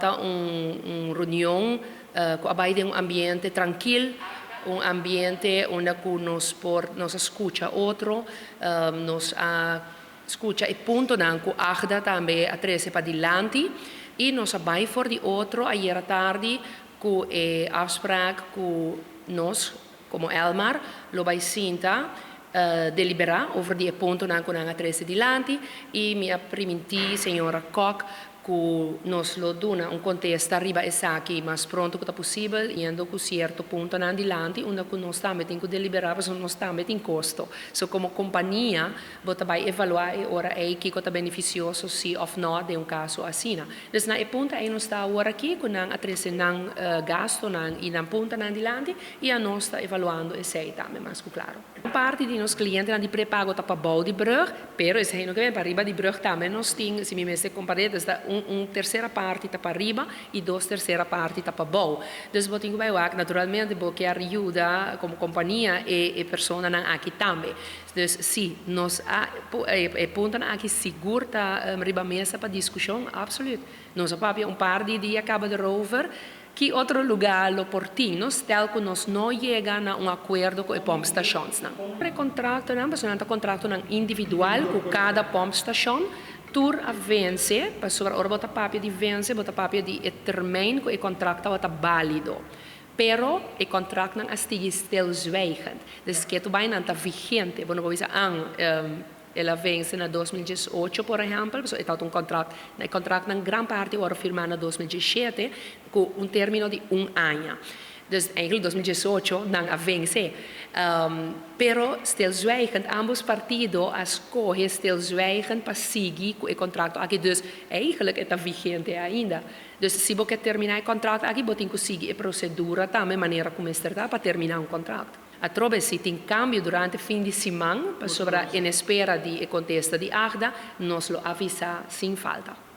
Una reunión de un ambiente tranquilo, un ambiente donde nos escucha otro, nos escucha y punto que agda también a trece para adelante y nos vai voor die otro ayer tarde que afspraak que nos como Elmar lo vai sinta deliberar over die punto que a trece adelante e minha priminti senhora Koch que nos lo dona un contesto arriba e aqui mais pronto que possível indo com certo ponto na adelante onde que nós também tem que deliberar mas nós também tem custo so como companhia bota vai evaluar e ora é que é beneficioso se ou não de um caso assim dus na e ponto aí nós está agora aqui com a trece não gasto não e na ponta na adelante e a nós está evaluando e sei também mais claro parte de nos clientes não de pré-pago para bouw de brug pero is heen ook para arriba de brug também nós tem se me messe comparar está terceira parte está para arriba e duas terceira parte está para bouw. Dus wat ik bij ook naturalmente porque ajuda como companhia e persona aqui também. Dus sim, nós ponto aqui seguro tá riba mesa para discussão, absoluto. Nós papia par de dia acaba de rover que outro lugar lo portino, stel que nós não chega a acordo com a pump stations. O contrato não, mas não contrato individual com cada pump station. Tur a vence, para sobre ora bota papia de vence, bota papia de termijn que o contrato bota válido. Pero o contrato não estige stilzwijgend. Dus que tu vai não tá vigente, bueno, vou dizer ela vence na 2018, por exemplo, so é um contrato, o contrato na grande parte ora firmado na 2017 com termino de ano. Dus eigenlijk 2018 não a vence. Pero stilzwijgend, ambos partidos escolhem stilzwijgend para seguir com o contrato aqui. Dus eigenlijk é vigente ainda. Dus se você terminar o contrato aqui, você tem que seguir a procedura também, maneira como está para terminar um contrato. A trobe se tem cambio durante o fim de semana, sobre a espera de contexto de agda, nos lo avisa sem falta.